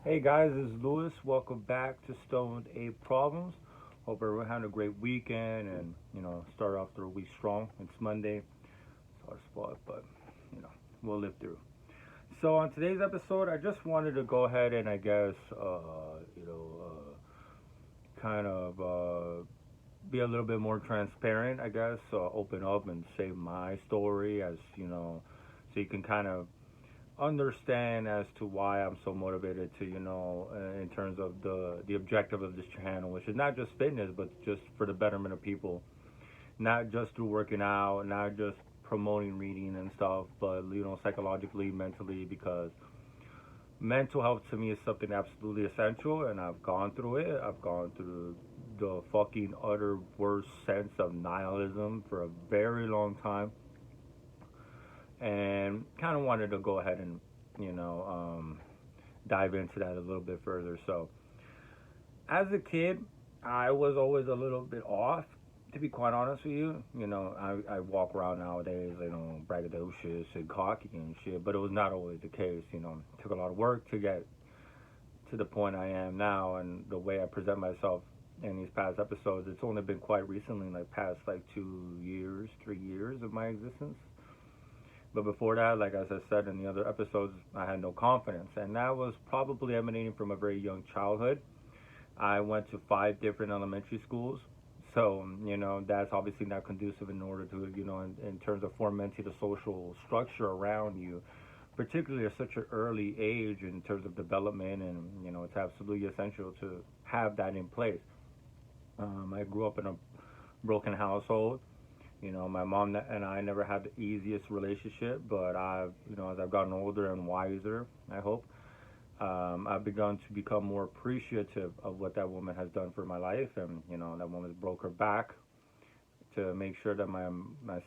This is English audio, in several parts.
Hey guys, this is Lewis. Welcome back to Stoned A Problems. Hope everyone had a great weekend and start off their week strong. It's Monday. It's hard spot, but you know we'll live through. So on today's episode, I just wanted to go ahead and I guess kind of be a little bit more transparent. I guess open up and say my story as so you can kind of understand as to why I'm so motivated to, in terms of the objective of this channel, which is not just fitness, but just for the betterment of people, not just through working out, not just promoting reading and stuff, but psychologically, mentally, because mental health to me is something absolutely essential, and I've gone through it. I've gone through the fucking utter worst sense of nihilism for a very long time and kind of wanted to go ahead and you know um, dive into that a little bit further. So, as a kid, I was always a little bit off. To be quite honest with you, I walk around nowadays, braggadocious and cocky and shit, but it was not always the case. It took a lot of work to get to the point I am now, and the way I present myself in these past episodes. It's only been quite recently, like past like 2 years, 3 years of my existence. But before that, like as I said in the other episodes, I had no confidence. And that was probably emanating from a very young childhood. I went to five different elementary schools. So, that's obviously not conducive in order to, in terms of fomenting the social structure around you, particularly at such an early age in terms of development. And, it's absolutely essential to have that in place. I grew up in a broken household. My mom and I never had the easiest relationship, but as I've gotten older and wiser, I hope, I've begun to become more appreciative of what that woman has done for my life, and that woman broke her back to make sure that my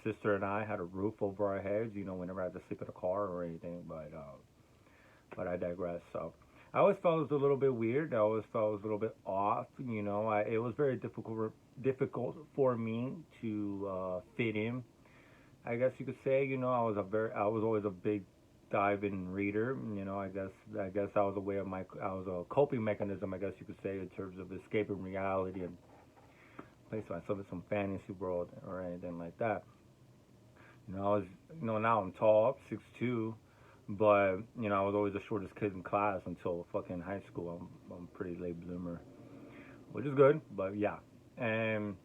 sister and I had a roof over our heads. We never had to sleep in a car or anything, but I digress. So I always felt it was a little bit weird. I always felt it was a little bit off. It was very difficult for me to fit in. I guess you could say. I was always a big dive-in reader. I guess that was a way of I was a coping mechanism. I guess you could say in terms of escaping reality and place myself in some fantasy world or anything like that. I was now I'm tall, 6'2", but I was always the shortest kid in class until fucking high school. I'm a pretty late bloomer, which is good, but yeah. And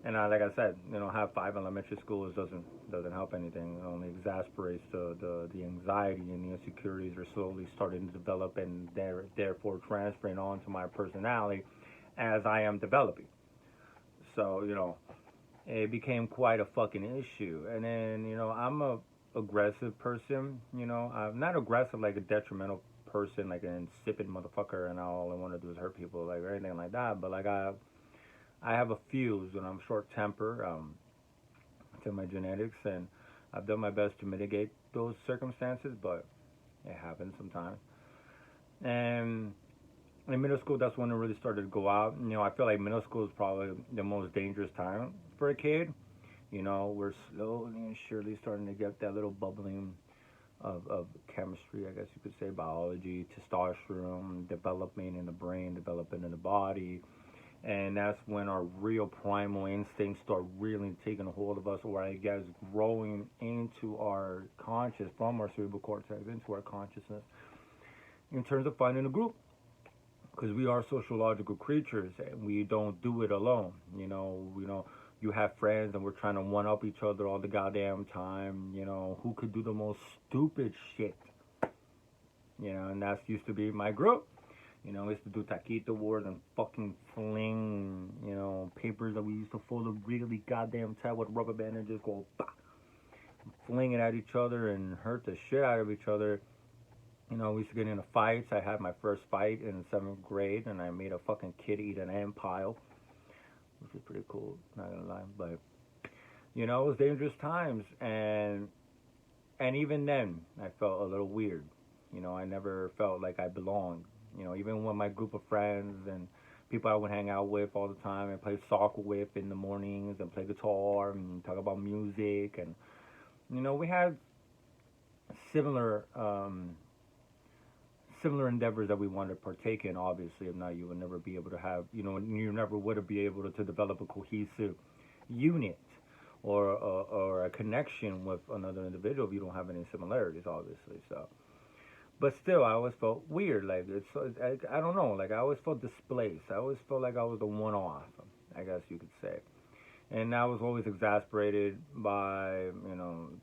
like I said, have five elementary schools doesn't help anything. It only exasperates the anxiety and the insecurities are slowly starting to develop, and therefore transferring on to my personality as I am developing. So it became quite a fucking issue. And then I'm a aggressive person. I'm not aggressive like a detrimental person, like an insipid motherfucker, and all I want to do is hurt people, like or anything like that. But like I have a fuse and I'm short temper. To my genetics, and I've done my best to mitigate those circumstances, but it happens sometimes. And in middle school, that's when it really started to go out. I feel like middle school is probably the most dangerous time for a kid. We're slowly and surely starting to get that little bubbling of chemistry, I guess you could say, biology, testosterone, development in the brain, development in the body, and that's when our real primal instincts start really taking a hold of us, or I guess growing into our conscious, from our cerebral cortex into our consciousness, in terms of finding a group, because we are sociological creatures and we don't do it alone. You have friends and we're trying to one up each other all the goddamn time. Who could do the most stupid shit? And that's used to be my group. We used to do taquito wars and fucking fling, papers that we used to fold up really goddamn tight with rubber band and just go, bah, fling it at each other and hurt the shit out of each other. We used to get into fights. I had my first fight in 7th grade, and I made a fucking kid eat an ant pile, which was pretty cool, not gonna lie. But, it was dangerous times, and even then, I felt a little weird. I never felt like I belonged. Even with my group of friends and people I would hang out with all the time and play soccer with in the mornings and play guitar and talk about music. And, we had similar similar endeavors that we want to partake in. Obviously, if not, you would never be able to have, you never would be able to develop a cohesive unit or a connection with another individual if you don't have any similarities, obviously. So, but still, I always felt weird. Like I don't know. Like I always felt displaced. I always felt like I was the one off, I guess you could say. And I was always exasperated by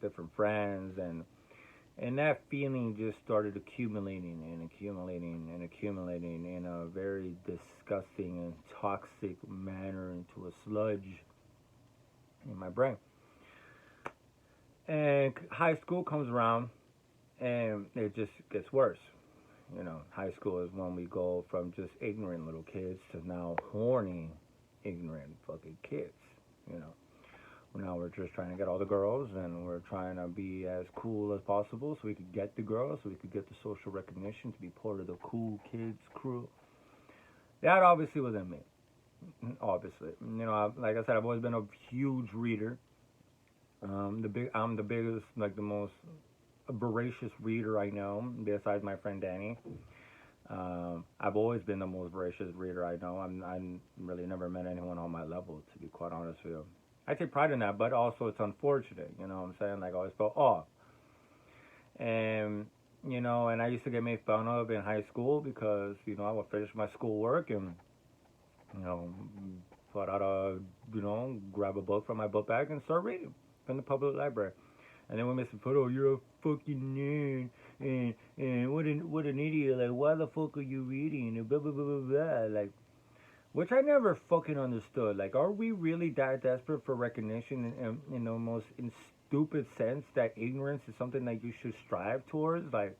different friends, and that feeling just started accumulating and accumulating and accumulating in a very disgusting and toxic manner into a sludge in my brain. And high school comes around, and it just gets worse. High school is when we go from just ignorant little kids to now horny, ignorant fucking kids. You know, now we're just trying to get all the girls, and we're trying to be as cool as possible so we could get the girls, so we could get the social recognition to be part of the cool kids crew. That obviously wasn't me. Obviously, like I said, I've always been a huge reader. I'm the biggest, like the most voracious reader I know, besides my friend Danny. I've always been the most voracious reader I know. I'm really never met anyone on my level, to be quite honest with you. I take pride in that, but also it's unfortunate, you know what I'm saying? Like I always felt off. And, and I used to get made fun of in high school because, I would finish my schoolwork and, put out grab a book from my book bag and start reading from the public library. And then when Mr. Put, oh, you're a fucking nerd, and what an idiot, like, why the fuck are you reading, and blah, blah, blah, blah, blah, like, which I never fucking understood. Like, are we really that desperate for recognition in the most stupid sense that ignorance is something that you should strive towards? Like,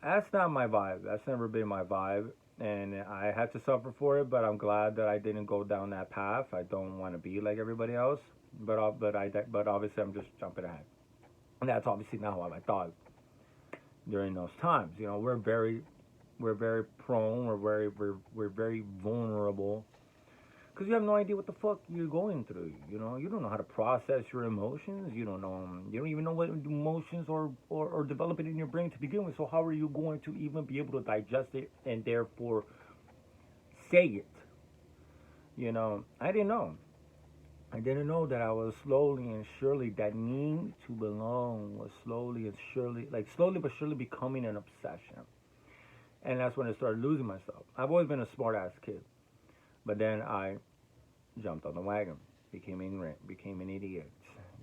that's not my vibe. That's never been my vibe. And I had to suffer for it, but I'm glad that I didn't go down that path. I don't want to be like everybody else. But obviously I'm just jumping ahead. And that's obviously not how I thought during those times. We're very prone. We're very vulnerable because you have no idea what the fuck you're going through. You don't know how to process your emotions. You don't even know what emotions or develop it in your brain to begin with. So how are you going to even be able to digest it and therefore say it? I didn't know. I didn't know that I was slowly and surely, that need to belong was slowly but surely becoming an obsession. And that's when I started losing myself. I've always been a smart ass kid. But then I jumped on the wagon, became ignorant, became an idiot,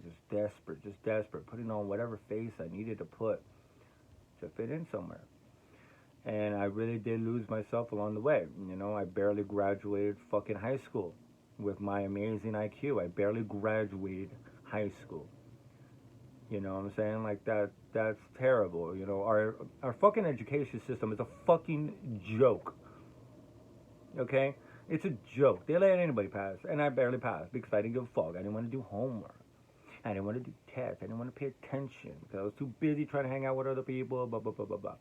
just desperate, putting on whatever face I needed to put to fit in somewhere. And I really did lose myself along the way. I barely graduated fucking high school with my amazing IQ. I barely graduated high school. You know what I'm saying? Like that's terrible. Our fucking education system is a fucking joke. Okay? It's a joke. They let anybody pass, and I barely passed because I didn't give a fuck. I didn't want to do homework. I didn't want to do tests. I didn't want to pay attention because I was too busy trying to hang out with other people, blah, blah, blah, blah, blah.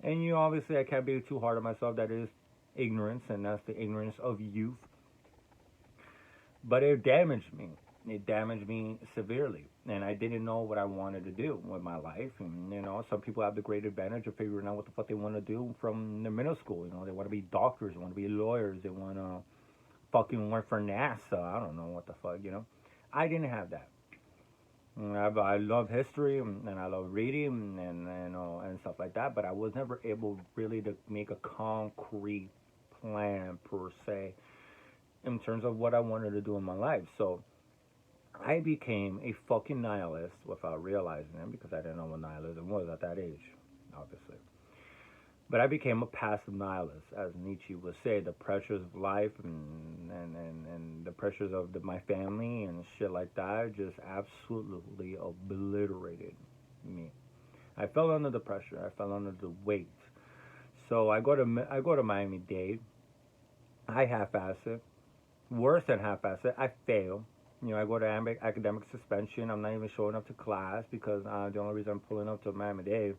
And obviously I can't be too hard on myself. That is ignorance, and that's the ignorance of youth. But it damaged me. It damaged me severely. And I didn't know what I wanted to do with my life. And, some people have the great advantage of figuring out what the fuck they want to do from their middle school. They want to be doctors. They want to be lawyers. They want to fucking work for NASA. I don't know what the fuck, I didn't have that. I love history and I love reading and stuff like that. But I was never able really to make a concrete plan per se in terms of what I wanted to do in my life. So I became a fucking nihilist without realizing it because I didn't know what nihilism was at that age, obviously. But I became a passive nihilist, as Nietzsche would say. The pressures of life and the pressures of my family and shit like that just absolutely obliterated me. I fell under the pressure. I fell under the weight. So I go to Miami-Dade. I half-ass it. Worse than half-ass it. I fail. I go to academic suspension. I'm not even showing up to class because the only reason I'm pulling up to Miami-Dade is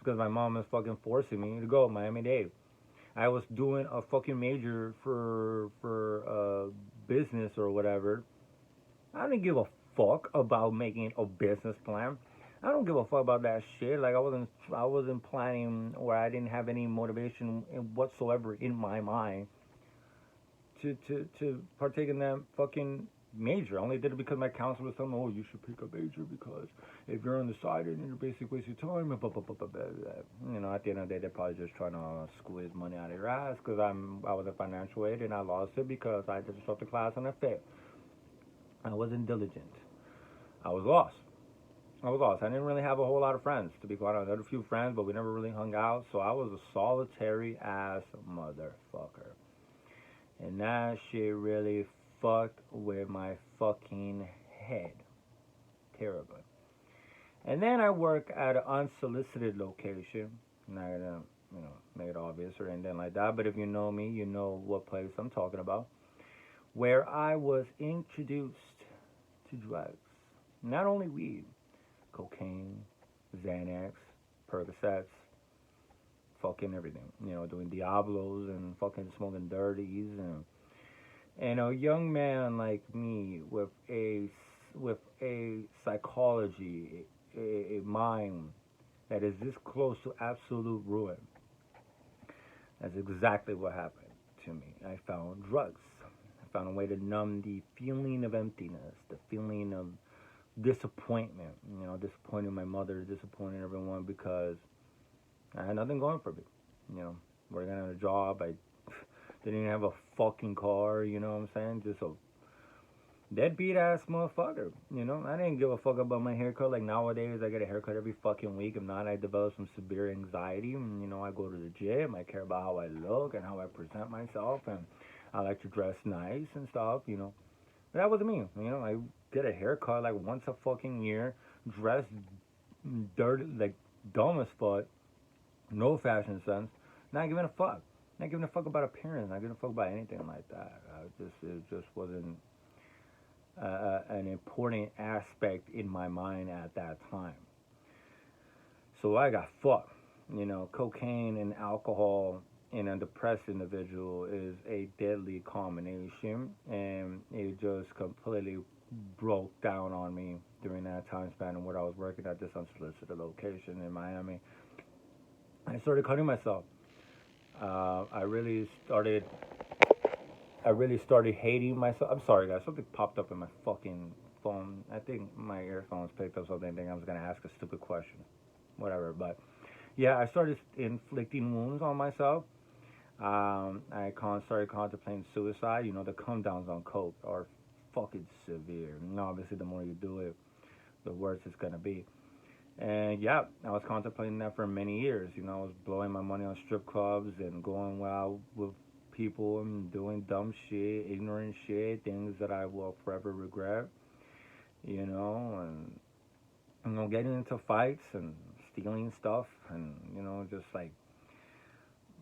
because my mom is fucking forcing me to go to Miami-Dade. I was doing a fucking major for business or whatever. I didn't give a fuck about making a business plan. I don't give a fuck about that shit. Like I wasn't planning, or I didn't have any motivation whatsoever in my mind to partake in that fucking major. I only did it because my counselor was telling me, oh, you should pick a major because if you're undecided and you're basically wasting time, blah, blah, blah, blah, blah, blah. You know, at the end of the day, they're probably just trying to squeeze money out of your ass because I was a financial aid and I lost it because I just dropped the class and I failed. I wasn't diligent. I was lost. I was lost. I didn't really have a whole lot of friends, to be quite honest. I had a few friends, but we never really hung out. So I was a solitary ass motherfucker. And that shit really fucked with my fucking head. Terribly. And then I work at an unsolicited location. Not gonna, make it obvious or anything like that. But if you know me, you know what place I'm talking about. Where I was introduced to drugs. Not only weed, cocaine, Xanax, Percocets, fucking everything. Doing Diablos and fucking smoking dirties and a young man like me with a psychology, a mind that is this close to absolute ruin. That's exactly what happened to me. I found drugs. I found a way to numb the feeling of emptiness, the feeling of disappointment. Disappointing my mother, disappointing everyone because I had nothing going for me. Working at a job, I didn't even have a fucking car. You know what I'm saying? Just a deadbeat ass motherfucker. I didn't give a fuck about my haircut. Like nowadays, I get a haircut every fucking week. If not, I develop some severe anxiety. I go to the gym. I care about how I look and how I present myself, and I like to dress nice and stuff. But that wasn't me. I get a haircut like once a fucking year, dress dirty, like dumb as fuck, no fashion sense, not giving a fuck. Not giving a fuck about appearance, not giving a fuck about anything like that. It just wasn't an important aspect in my mind at that time. So I got fucked. Cocaine and alcohol in a depressed individual is a deadly combination, and it just completely broke down on me during that time span and when I was working at this unsolicited location in Miami. I started cutting myself. I really started hating myself. I'm sorry, guys. Something popped up in my fucking phone. I think my earphones picked up something. I think I was gonna ask a stupid question, whatever. But yeah, I started inflicting wounds on myself. Started contemplating suicide. The come downs on coke are fucking severe. And obviously, the more you do it, the worse it's gonna be. And yeah, I was contemplating that for many years. I was blowing my money on strip clubs and going out with people and doing dumb shit, ignorant shit, things that I will forever regret. And getting into fights and stealing stuff and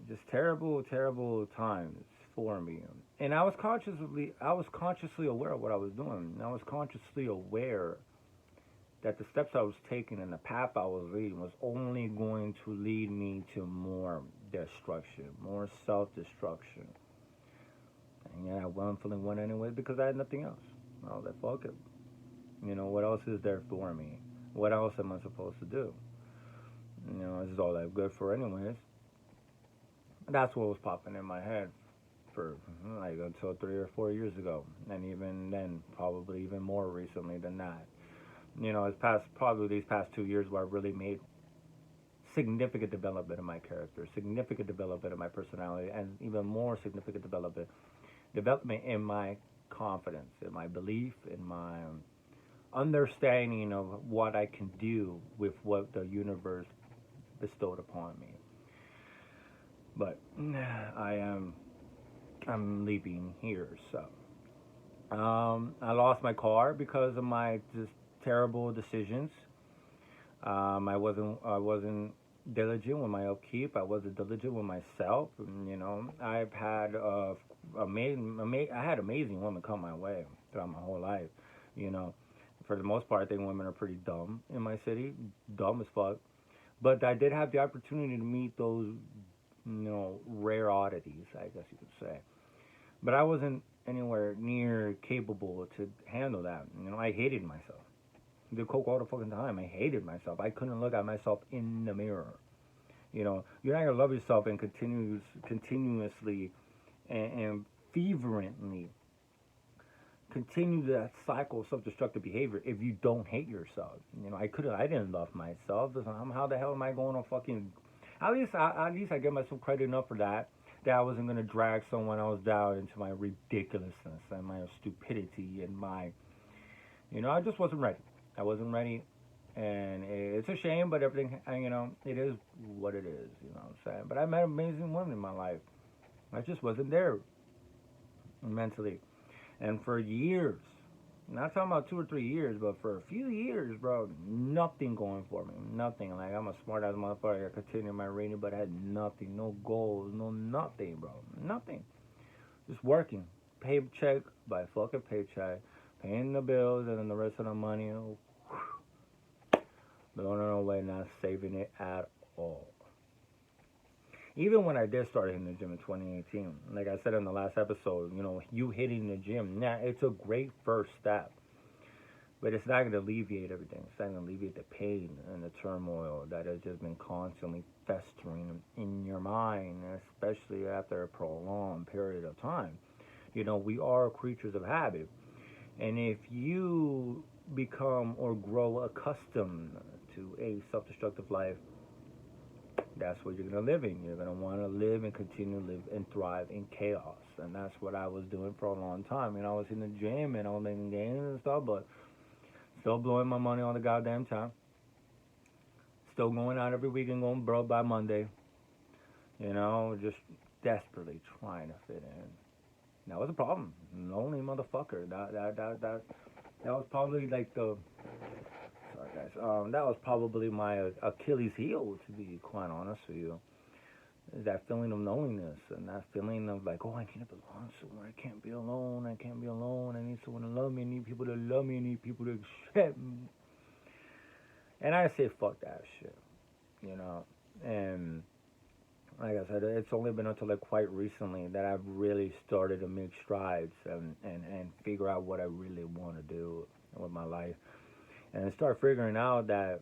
just terrible, terrible times for me. And I was consciously aware of what I was doing. I was consciously aware that the steps I was taking and the path I was leading was only going to lead me to more destruction, more self-destruction. And yeah, I willfully went anyway because I had nothing else. I was like, fuck it. What else is there for me? What else am I supposed to do? This is all I'm good for anyways. That's what was popping in my head for like until 3 or 4 years ago. And even then, probably even more recently than that. Probably these past 2 years where I really made significant development in my character, significant development in my personality, and even more significant development in my confidence, in my belief, in my understanding of what I can do with what the universe bestowed upon me. But I'm leaving here, so I lost my car because of my just terrible decisions. I wasn't diligent with my upkeep. I wasn't diligent with myself. I've had I had amazing women come my way throughout my whole life. For the most part, I think women are pretty dumb in my city, dumb as fuck. But I did have the opportunity to meet those, rare oddities, I guess you could say. But I wasn't anywhere near capable to handle that. I hated myself. Did coke all the fucking time. I hated myself. I couldn't look at myself in the mirror. You're not gonna love yourself and continuously and fervently continue that cycle of self-destructive behavior if you don't hate yourself. I didn't love myself. How the hell am I going to fucking? At least I give myself credit enough for that. That I wasn't gonna drag someone else down into my ridiculousness and my stupidity and my, I just wasn't ready. I wasn't ready, and it's a shame, but everything, it is what it is. You know what I'm saying? But I met amazing women in my life. I just wasn't there mentally. And for years, not talking about 2 or 3 years, but for a few years, bro, nothing going for me. Nothing. Like, I'm a smart ass motherfucker. I continued my reading, but I had nothing. No goals. No nothing, bro. Nothing. Just working. Paycheck by fucking paycheck. Paying the bills, and then the rest of the money, blowing it away, not saving it at all. Even when I did start hitting the gym in 2018, like I said in the last episode, you hitting the gym, it's a great first step. But it's not going to alleviate everything. It's not going to alleviate the pain and the turmoil that has just been constantly festering in your mind, especially after a prolonged period of time. We are creatures of habit. And if you become or grow accustomed to a self-destructive life, that's what you're going to live in. You're going to want to live and continue to live and thrive in chaos. And that's what I was doing for a long time. I was in the gym and I was making gains and stuff, but still blowing my money all the goddamn time. Still going out every week and going broke by Monday. Just desperately trying to fit in. That was a problem. Lonely motherfucker. That was probably like the... Sorry, guys. That was probably my Achilles heel, to be quite honest with you. That feeling of loneliness and that feeling of like, I need to belong somewhere. I can't be alone. I can't be alone. I need someone to love me. I need people to love me. I need people to accept me. And I say, fuck that shit. And like I said, it's only been until like quite recently that I've really started to make strides and figure out what I really want to do with my life. And start figuring out that,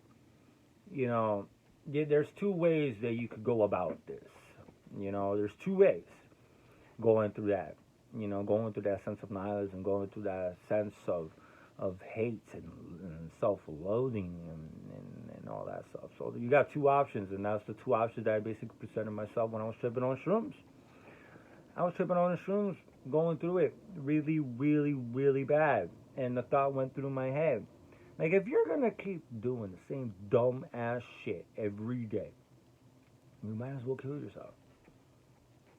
there's 2 ways that you could go about this. There's 2 ways going through that. Going through that sense of nihilism, going through that sense of hate and self-loathing and all that stuff. So you got 2 options, and that's the 2 options that I basically presented myself when I was tripping on shrooms. I was tripping on the shrooms, going through it really, really, really bad. And the thought went through my head. Like, if you're going to keep doing the same dumb-ass shit every day, you might as well kill yourself.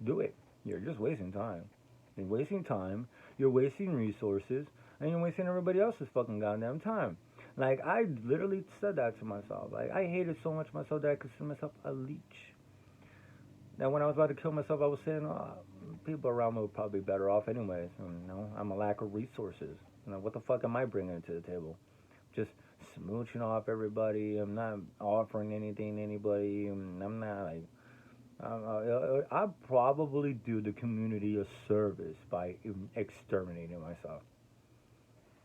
Do it. You're just wasting time. You're wasting time, you're wasting resources, and you're wasting everybody else's fucking goddamn time. Like, I literally said that to myself. Like, I hated so much myself that I considered myself a leech. Now, when I was about to kill myself, I was saying, people around me were probably better off anyways. I'm a lack of resources. What the fuck am I bringing to the table? Just smooching off everybody. I'm not offering anything to anybody. I'm not like... I'd probably do the community a service by exterminating myself.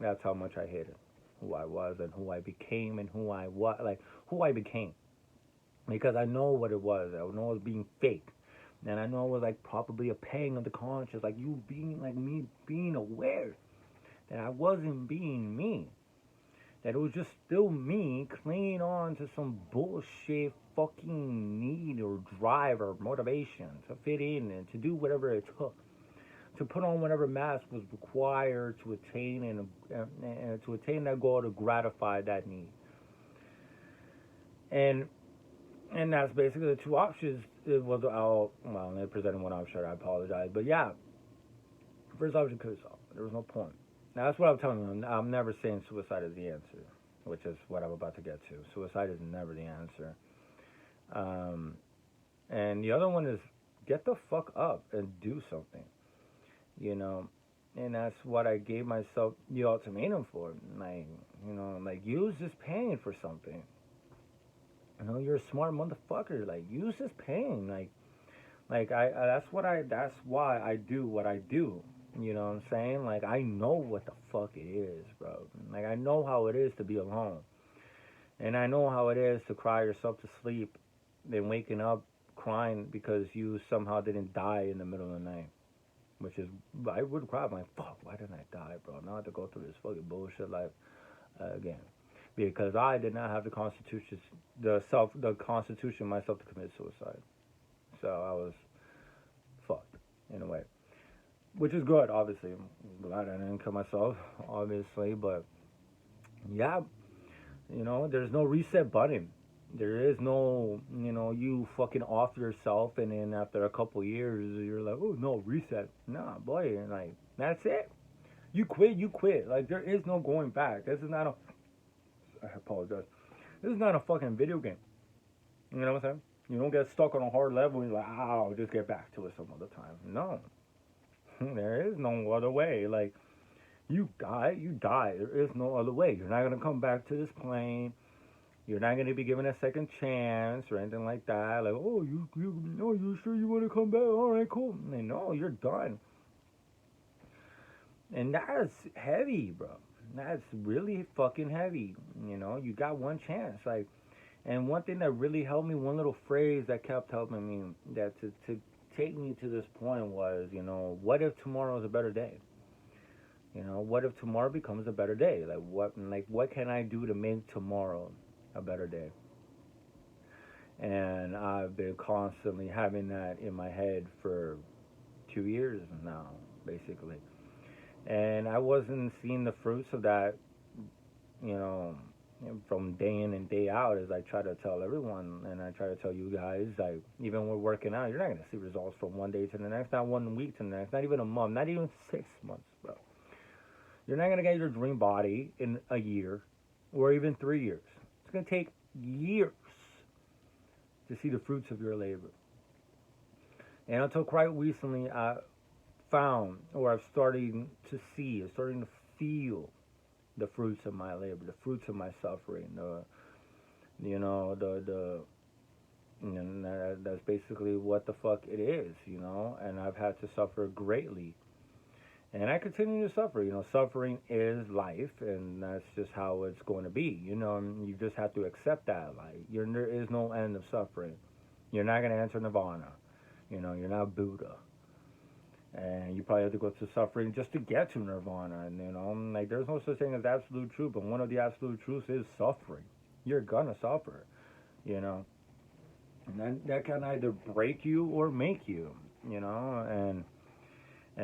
That's how much I hated who I was and who I became and who I became. Because I know what it was. I know it was being fake. And I know it was like probably a pang of the conscience, like you being like me, being aware that I wasn't being me. That it was just still me clinging on to some bullshit fucking need or drive or motivation to fit in and to do whatever it took. To put on whatever mask was required to attain and to attain that goal, to gratify that need. And that's basically the 2 options. It was they presented 1 option. I apologize, but yeah, first option, kill yourself. There was no point. Now that's what I'm telling you. I'm never saying suicide is the answer, which is what I'm about to get to. Suicide is never the answer. And the other one is get the fuck up and do something. And that's what I gave myself the ultimatum for. Like use this pain for something. You're a smart motherfucker. Like, use this pain. That's why I do what I do. You know what I'm saying? Like, I know what the fuck it is, bro. Like, I know how it is to be alone. And I know how it is to cry yourself to sleep, then waking up crying because you somehow didn't die in the middle of the night. Which is, I would cry. I'm like, fuck, why didn't I die, bro? Now I have to go through this fucking bullshit life again. Because I did not have the constitution myself to commit suicide. So I was fucked in a way. Which is good, obviously. I'm glad I didn't kill myself, obviously. But yeah, there's no reset button. There is no, you fucking off yourself, and then after a couple years, you're like, oh no, reset. Nah, boy, like that's it. You quit, you quit. Like there is no going back. This is not a. I apologize. This is not a fucking video game. You know what I'm saying? You don't get stuck on a hard level and you're like, I'll just get back to it some other time. No, there is no other way. Like you die, you die. There is no other way. You're not gonna come back to this plane. You're not gonna be given a second chance or anything like that. Like, oh, you sure you want to come back? All right, cool. Like, no, you're done. And that's heavy, bro. That's really fucking heavy. You got one chance. Like, and one thing that really helped me, one little phrase that kept helping me, that to take me to this point was, what if tomorrow is a better day? What if tomorrow becomes a better day? What can I do to make tomorrow a better day? And I've been constantly having that in my head for 2 years now, basically. And I wasn't seeing the fruits of that, you know, from day in and day out, as I try to tell everyone, and I try to tell you guys, like, even when we're working out, you're not going to see results from one day to the next, not 1 week to the next, not even a month, not even 6 months, bro. You're not going to get your dream body in a year or even 3 years. It's going to take years to see the fruits of your labor. And until quite recently, I found, or I'm starting to see, I'm starting to feel the fruits of my labor, the fruits of my suffering, that's basically what the fuck it is, and I've had to suffer greatly. And I continue to suffer. Suffering is life, and that's just how it's going to be. And you just have to accept that. Like, there is no end of suffering. You're not going to enter nirvana. You're not Buddha. And you probably have to go through suffering just to get to nirvana. And, there's no such thing as absolute truth, but one of the absolute truths is suffering. You're going to suffer, And that can either break you or make you, And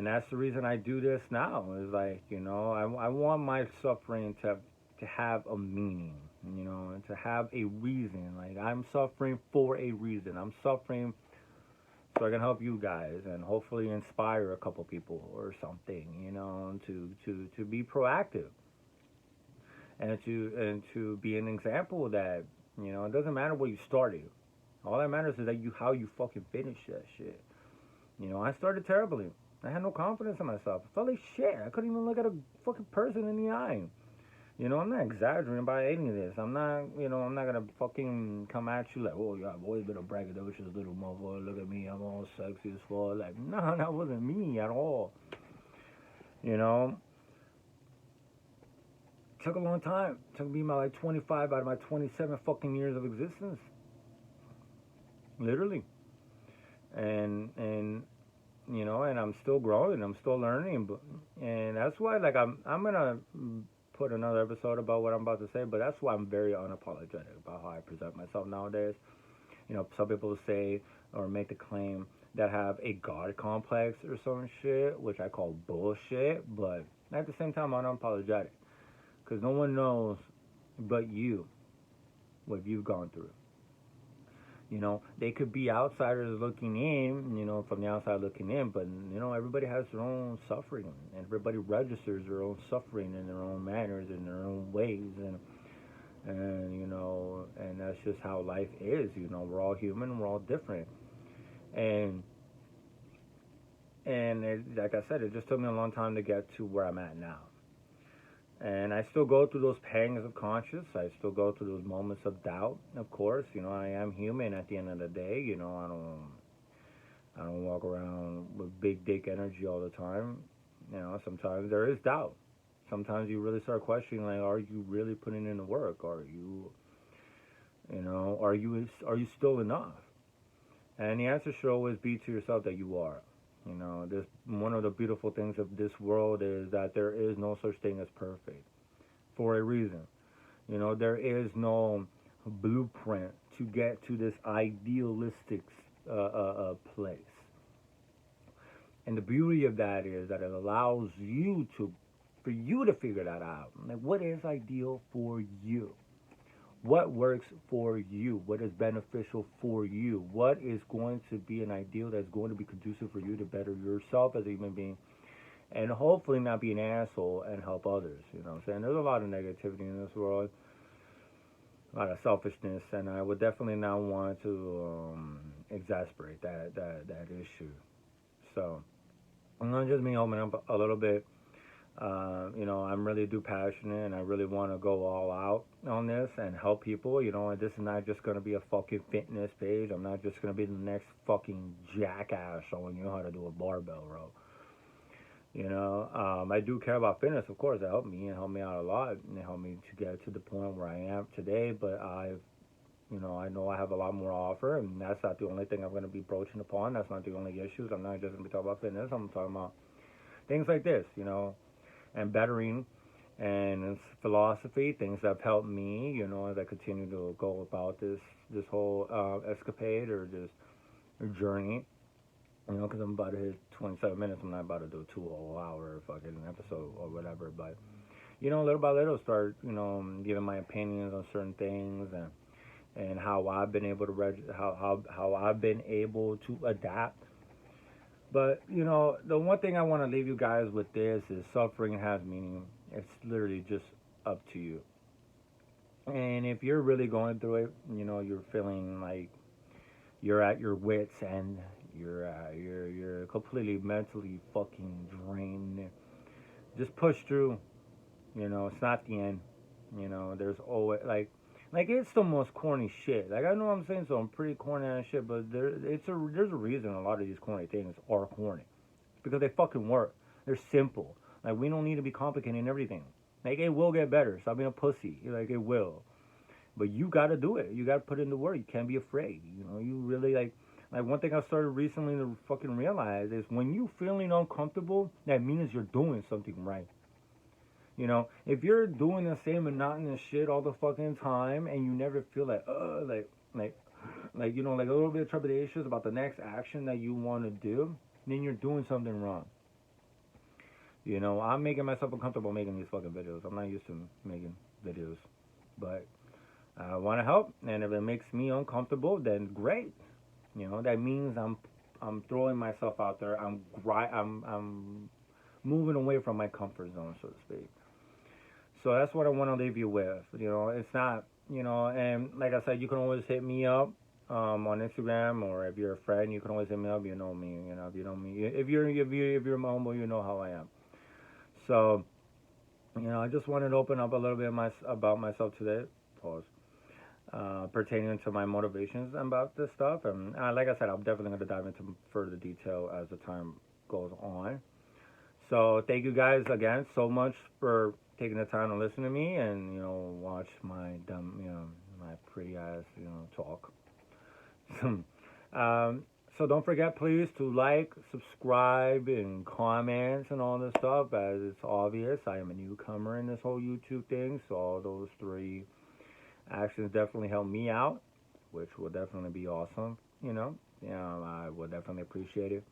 that's the reason I do this now. Is like, I want my suffering to have a meaning, and to have a reason. Like, I'm suffering for a reason. I'm suffering so I can help you guys and hopefully inspire a couple people or something, to be proactive and to be an example that, it doesn't matter where you started. All that matters is that how you fucking finish that shit. I started terribly. I had no confidence in myself. I felt like shit. I couldn't even look at a fucking person in the eye. I'm not exaggerating about any of this. I'm not gonna fucking come at you like, oh, yeah, I've always been a braggadocious little motherfucker. Look at me, I'm all sexy as fuck. Like, no, that wasn't me at all. It took a long time. It took me about 25 out of my 27 fucking years of existence. Literally. And and I'm still growing, I'm still learning, and that's why, like, I'm gonna put another episode about what I'm about to say, but that's why I'm very unapologetic about how I present myself nowadays. Some people say or make the claim that have a God complex or some shit, which I call bullshit, but at the same time, I'm unapologetic, because no one knows but you what you've gone through. They could be outsiders looking in, from the outside looking in, but, everybody has their own suffering, and everybody registers their own suffering in their own manners, in their own ways, and that's just how life is, we're all human, we're all different, and like I said, it just took me a long time to get to where I'm at now. And I still go through those pangs of conscience. I still go through those moments of doubt. Of course, I am human at the end of the day. I don't walk around with big dick energy all the time. You know, sometimes there is doubt. Sometimes you really start questioning, like, are you really putting in the work? Are you still enough? And the answer should always be to yourself that you are. You know, this one of the beautiful things of this world is that there is no such thing as perfect for a reason. You know, there is no blueprint to get to this idealistic place. And the beauty of that is that it allows for you to figure that out. Like, what is ideal for you? What works for you? What is beneficial for you? What is going to be an ideal that's going to be conducive for you to better yourself as a human being, and hopefully not be an asshole and help others. You know what I'm saying? There's a lot of negativity in this world, a lot of selfishness, and I would definitely not want to exasperate that issue. So I'm gonna just be opening up a little bit. I'm really passionate, and I really want to go all out on this and help people. You know, and this is not just gonna be a fucking fitness page. I'm not just gonna be the next fucking jackass showing you how to do a barbell row. I do care about fitness, of course. It helped me and helped me out a lot, and it helped me to get to the point where I am today. But I know I have a lot more to offer, and that's not the only thing I'm going to be broaching upon. That's not the only issues. I'm not just going to be talking about fitness. I'm talking about things like this, and bettering and philosophy, things that have helped me, as I continue to go about this whole escapade or this journey. Because I'm about to hit 27 minutes. I'm not about to do a 2 whole hour fucking episode or whatever. But, little by little, start, giving my opinions on certain things and how I've been able to how I've been able to adapt. But, the one thing I want to leave you guys with this is suffering has meaning. It's literally just up to you. And if you're really going through it, you're feeling like you're at your wits' end. You're completely mentally fucking drained. Just push through. It's not the end. There's always like it's the most corny shit. Like, I know what I'm saying, so I'm pretty corny and shit, but there's a reason a lot of these corny things are corny. Because they fucking work. They're simple. Like, we don't need to be complicating everything. Like, it will get better. Stop being a pussy. Like, it will. But you gotta do it. You gotta put in the work. You can't be afraid. You really like one thing I started recently to fucking realize is when you feeling uncomfortable, that means you're doing something right. If you're doing the same monotonous shit all the fucking time and you never feel like like a little bit of trepidation about the next action that you want to do, then you're doing something wrong. I'm making myself uncomfortable making these fucking videos. I'm not used to making videos, but I want to help, and if it makes me uncomfortable, then great. That means I'm throwing myself out there. I'm moving away from my comfort zone, so to speak. So that's what I want to leave you with. It's not, and like I said, you can always hit me up on Instagram, or if you're a friend, you can always hit me up. You know me. If you know me, if you're humble, you know how I am. So, I just wanted to open up a little bit about myself today. Pause. Pertaining to my motivations about this stuff. And like I said, I'm definitely going to dive into further detail as the time goes on. So thank you guys again so much for taking the time to listen to me and, watch my dumb, my pretty ass, talk. So don't forget, please, to like, subscribe, and comment and all this stuff. As it's obvious, I am a newcomer in this whole YouTube thing. So all those 3 actions definitely help me out, which will definitely be awesome. I would definitely appreciate it.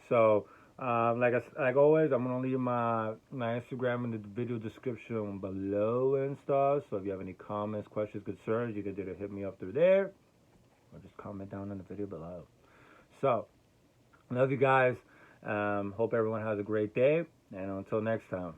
So, like always, I'm gonna leave my Instagram in the video description below and stuff. So if you have any comments, questions, concerns, you can either hit me up through there, or just comment down in the video below. So, love you guys. Hope everyone has a great day, and until next time.